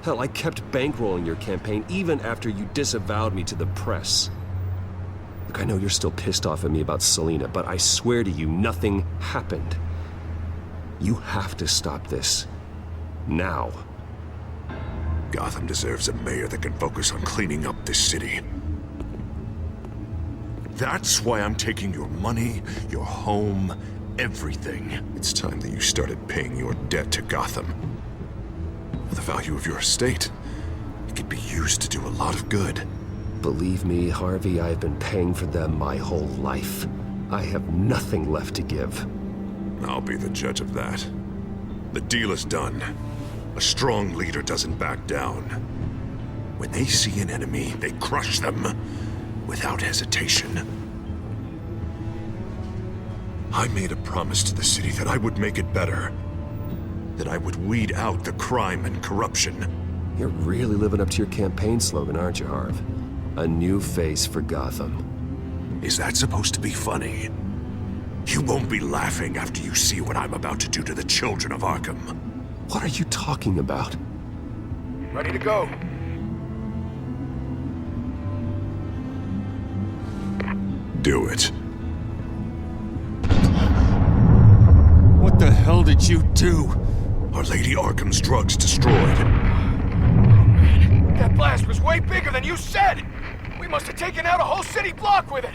Hell, I kept bankrolling your campaign even after you disavowed me to the press. Look, I know you're still pissed off at me about Selina, but I swear to you, nothing happened. You have to stop this. Now. Gotham deserves a mayor that can focus on cleaning up this city. That's why I'm taking your money, your home, everything. It's time that you started paying your debt to Gotham. For the value of your estate, it could be used to do a lot of good. Believe me, Harvey, I've been paying for them my whole life. I have nothing left to give. I'll be the judge of that. The deal is done. A strong leader doesn't back down. When they see an enemy, they crush them without hesitation. I made a promise to the city that I would make it better. That I would weed out the crime and corruption. You're really living up to your campaign slogan, aren't you, Harv? A new face for Gotham. Is that supposed to be funny? You won't be laughing after you see what I'm about to do to the children of Arkham. What are you talking about? Ready to go. Do it. What the hell did you do? Our Lady Arkham's drugs destroyed. That blast was way bigger than you said! We must have taken out a whole city block with it!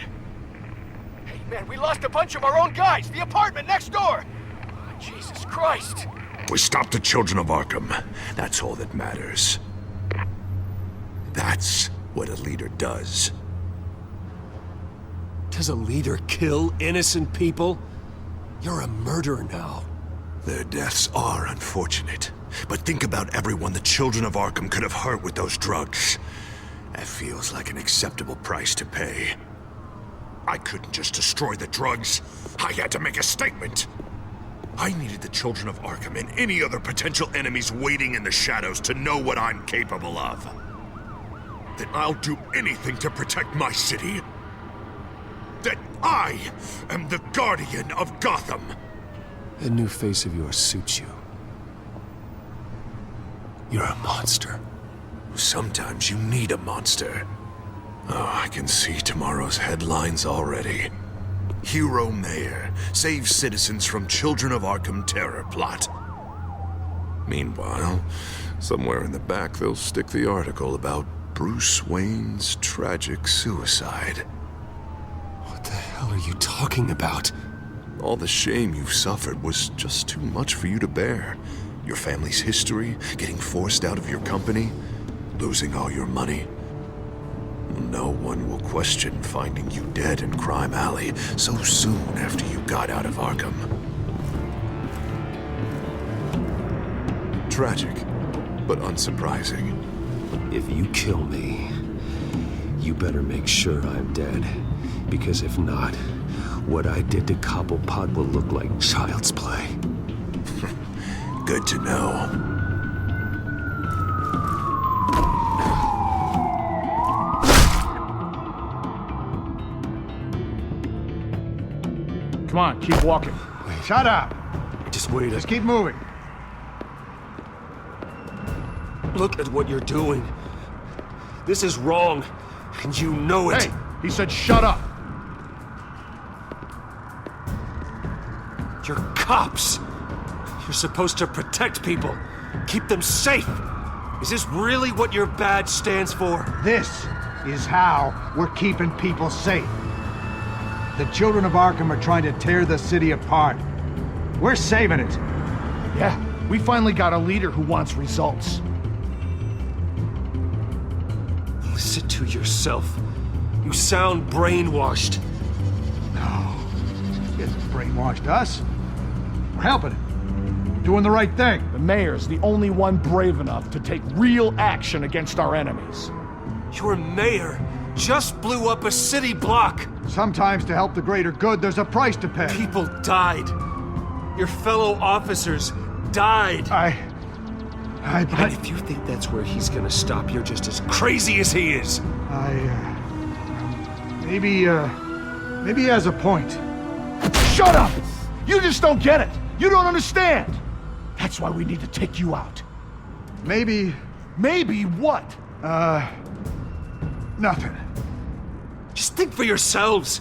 Hey, Man, we lost a bunch of our own guys. The apartment next door. Oh, Jesus Christ. We stopped the children of Arkham. That's all that matters. That's what a leader does. Does a leader kill innocent people? You're a murderer now. Their deaths are unfortunate. But think about everyone the children of Arkham could have hurt with those drugs. That feels like an acceptable price to pay. I couldn't just destroy the drugs. I had to make a statement. I needed the children of Arkham and any other potential enemies waiting in the shadows to know what I'm capable of. That I'll do anything to protect my city. That I am the guardian of Gotham. That new face of yours suits you. You're a monster. Sometimes you need a monster. Oh, I can see tomorrow's headlines already. Hero Mayor saves citizens from Children of Arkham terror plot. Meanwhile, somewhere in the back they'll stick the article about Bruce Wayne's tragic suicide. What the hell are you talking about? All the shame you've suffered was just too much for you to bear. Your family's history, getting forced out of your company, losing all your money. No one will question finding you dead in Crime Alley so soon after you got out of Arkham. Tragic, but unsurprising. If you kill me, you better make sure I'm dead. Because if not, what I did to Cobblepot will look like child's play. Good to know. Come on, keep walking. Wait. Shut up. Just wait. Just keep moving. Look at what you're doing. This is wrong, and you know it. Hey, he said shut up. You're cops. You're supposed to protect people, keep them safe. Is this really what your badge stands for? This is how we're keeping people safe. The children of Arkham are trying to tear the city apart. We're saving it. Yeah, we finally got a leader who wants results. Listen to yourself. You sound brainwashed. No, he hasn't brainwashed us. We're helping him. We're doing the right thing. The mayor's the only one brave enough to take real action against our enemies. Your mayor just blew up a city block. Sometimes to help the greater good, there's a price to pay. People died. Your fellow officers died. And if you think that's where he's gonna stop, you're just as crazy as he is. Maybe he has a point. Shut up! You just don't get it. You don't understand. That's why we need to take you out. Maybe what? Nothing. Just think for yourselves.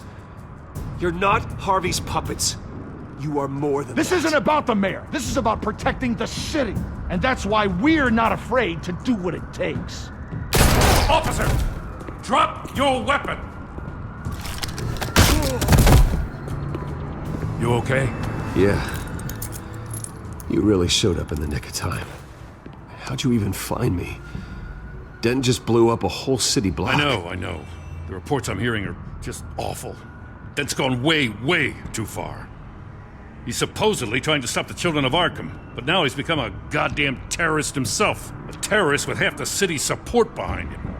You're not Harvey's puppets. You are more than This that. isn't about the mayor. This is about protecting the city. And that's why we're not afraid to do what it takes. Officer! Drop your weapon! You okay? Yeah. You really showed up in the nick of time. How'd you even find me? Dent just blew up a whole city block. I know. The reports I'm hearing are just awful. Dent's gone way, way too far. He's supposedly trying to stop the children of Arkham, but now he's become a goddamn terrorist himself. A terrorist with half the city's support behind him.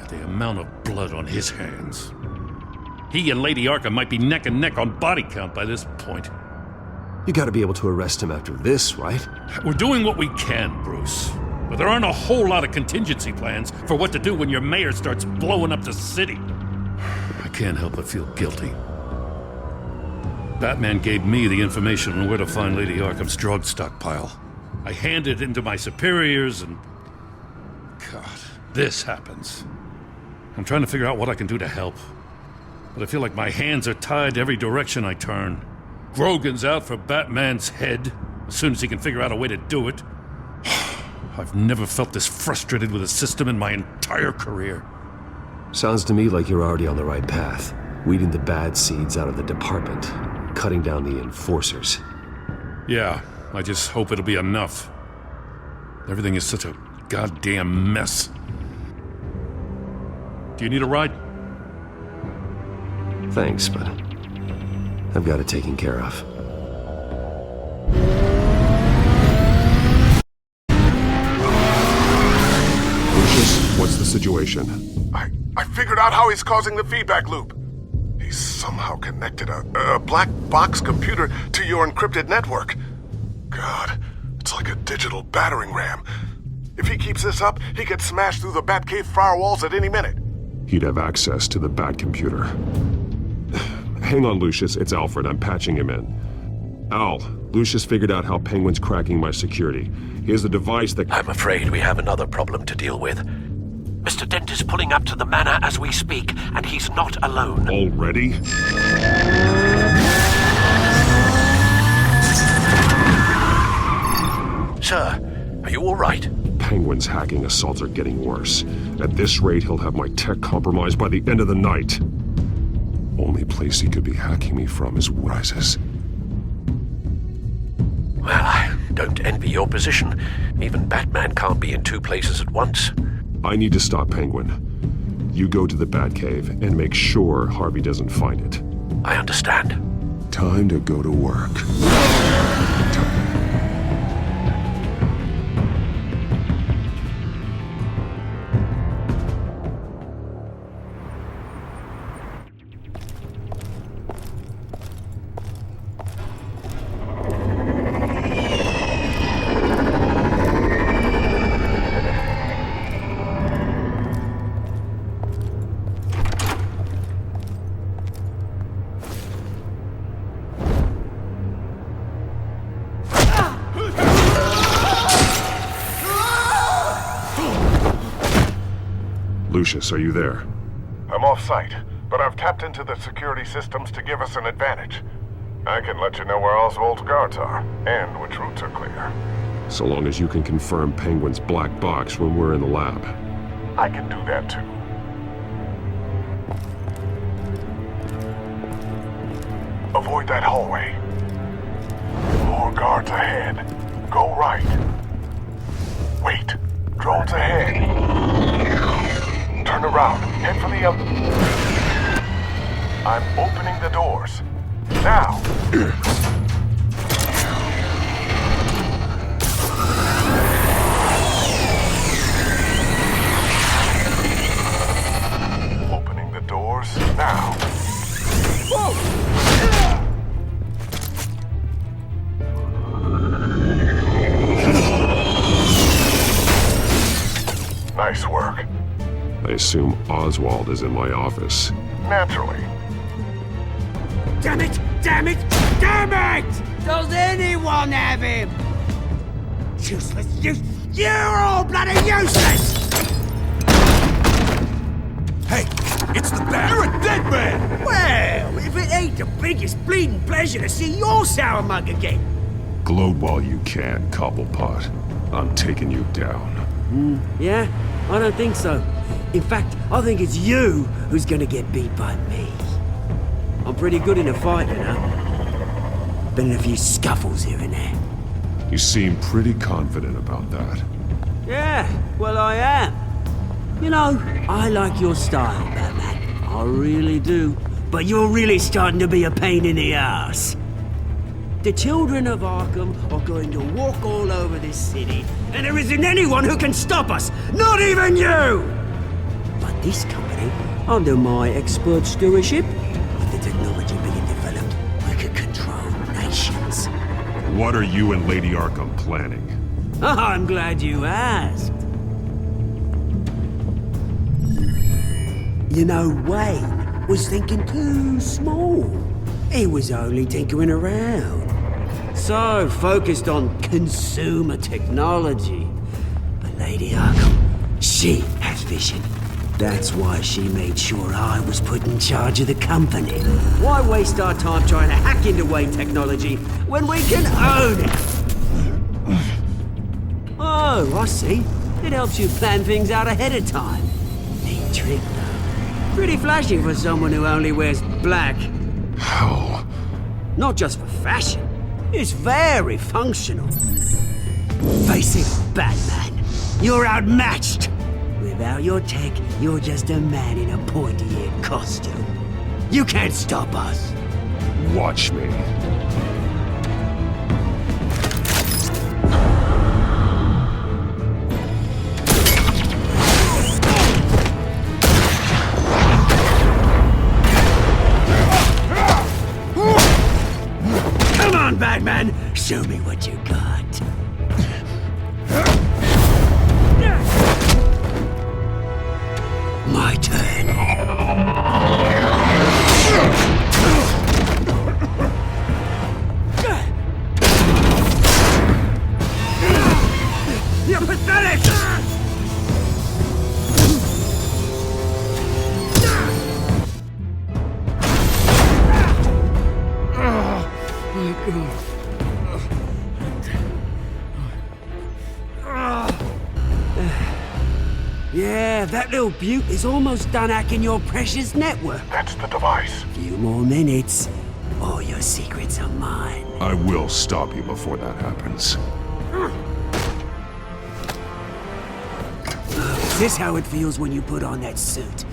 The amount of blood on his hands. He and Lady Arkham might be neck and neck on body count by this point. You gotta be able to arrest him after this, right? We're doing what we can, Bruce. But there aren't a whole lot of contingency plans for what to do when your mayor starts blowing up the city. I can't help but feel guilty. Batman gave me the information on where to find Lady Arkham's drug stockpile. I handed it into my superiors and... God, this happens. I'm trying to figure out what I can do to help. But I feel like my hands are tied every direction I turn. Grogan's out for Batman's head, as soon as he can figure out a way to do it. I've never felt this frustrated with a system in my entire career. Sounds to me like you're already on the right path. Weeding the bad seeds out of the department, cutting down the enforcers. Yeah, I just hope it'll be enough. Everything is such a goddamn mess. Do you need a ride? Thanks, but I've got it taken care of. Lucius, what's the situation? I figured out how he's causing the feedback loop. He's somehow connected a black box computer to your encrypted network. God, it's like a digital battering ram. If he keeps this up, he could smash through the Batcave firewalls at any minute. He'd have access to the Bat computer. Hang on, Lucius. It's Alfred. I'm patching him in. Al, Lucius figured out how Penguin's cracking my security. He has a device that... I'm afraid we have another problem to deal with. Mr. Dent is pulling up to the manor as we speak, and he's not alone. Already? Sir, are you all right? Penguin's hacking assaults are getting worse. At this rate, he'll have my tech compromised by the end of the night. Only place he could be hacking me from is Rises. Well, I don't envy your position. Even Batman can't be in two places at once. I need to stop Penguin. You go to the Batcave and make sure Harvey doesn't find it. I understand. Time to go to work. Lucius, are you there? I'm off-site, but I've tapped into the security systems to give us an advantage. I can let you know where Oswald's guards are, and which routes are clear. So long as you can confirm Penguin's black box when we're in the lab. I can do that too. Avoid that hallway. More guards ahead. Go right. Wait. Drones ahead. Turn around. Head for the other. I'm opening the doors. Now. Opening the doors now. Nice work. I assume Oswald is in my office. Naturally. Damn it! Damn it! Damn it! Does anyone have him? Useless! You're all bloody useless! Hey, it's the Bat! You're a dead man! Well, if it ain't the biggest bleeding pleasure to see your sour mug again. Gloat while you can, Cobblepot. I'm taking you down. Yeah? I don't think so. In fact, I think it's you who's gonna get beat by me. I'm pretty good in a fight, you know. Been in a few scuffles here and there. You seem pretty confident about that. Yeah, well, I am. You know, I like your style, Batman. I really do. But you're really starting to be a pain in the ass. The children of Arkham are going to walk all over this city, and there isn't anyone who can stop us, not even you! But this company, under my expert stewardship, with the technology being developed, we could control nations. What are you and Lady Arkham planning? I'm glad you asked. You know, Wayne was thinking too small. He was only tinkering around. So focused on consumer technology. But Lady Arkham, she has vision. That's why she made sure I was put in charge of the company. Why waste our time trying to hack into Wayne technology when we can own it? Oh, I see. It helps you plan things out ahead of time. Neat trick, though. Pretty flashy for someone who only wears black. Hell. Not just for fashion, it's very functional. Face it, Batman, you're outmatched. Without your tech, you're just a man in a pointy-eared costume. You can't stop us. Watch me. Come on, Batman! Show me what you got. My turn. You're pathetic! Yeah, that little beaut is almost done hacking your precious network. That's the device. Few more minutes, all your secrets are mine. I will stop you before that happens. Is this how it feels when you put on that suit?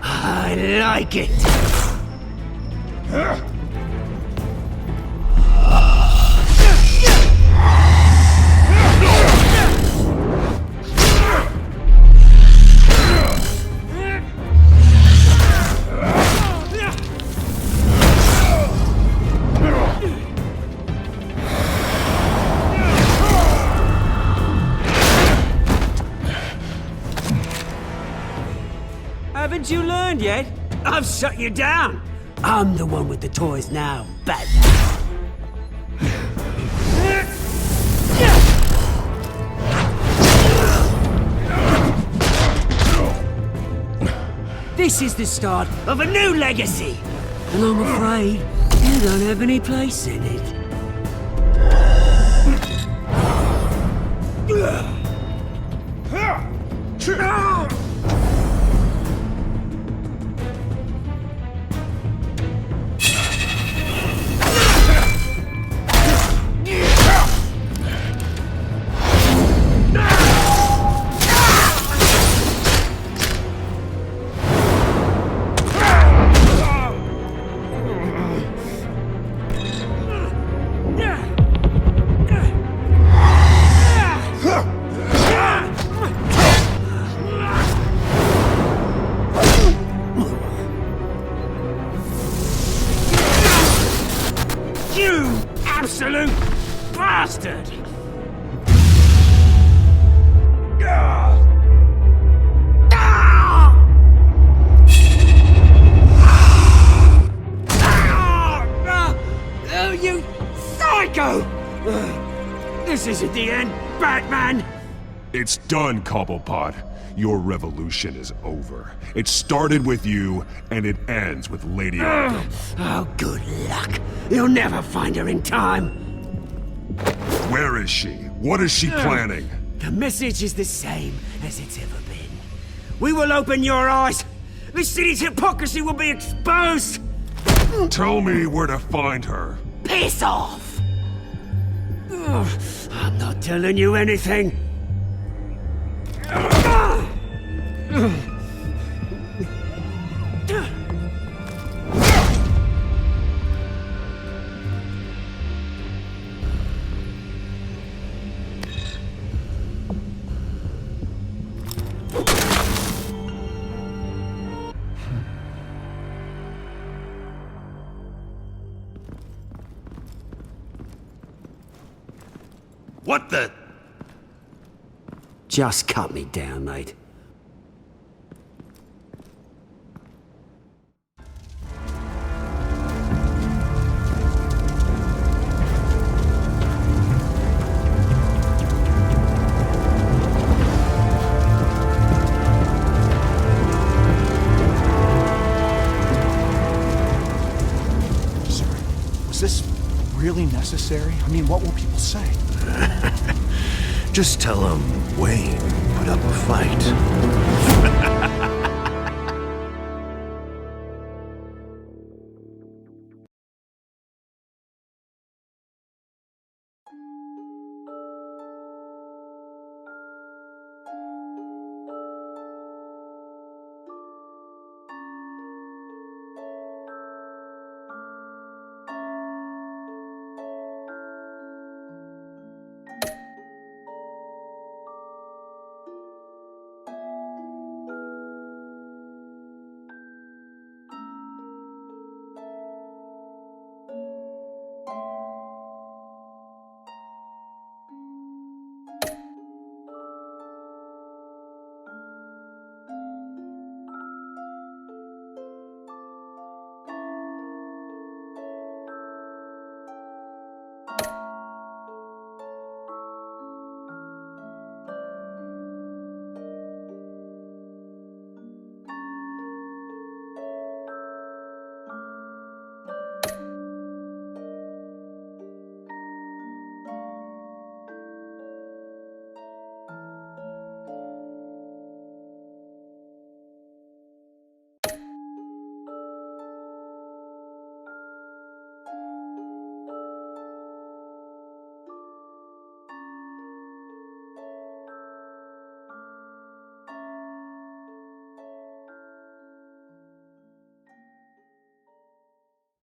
I like it! Haven't you learned yet? I've shut you down. I'm the one with the toys now, Batman. This is the start of a new legacy, and I'm afraid you don't have any place in it. You absolute bastard! Oh, you psycho! This isn't the end, Batman! It's done, Cobblepot. Your revolution is over. It started with you, and it ends with Lady Arkham. Oh, good luck. You'll never find her in time. Where is she? What is she planning? The message is the same as it's ever been. We will open your eyes. The city's hypocrisy will be exposed. Tell me where to find her. Piss off! I'm not telling you anything. What the? Just cut me down, mate. Sorry, was this really necessary? I mean, what will people say? Just tell him Wayne put up a fight.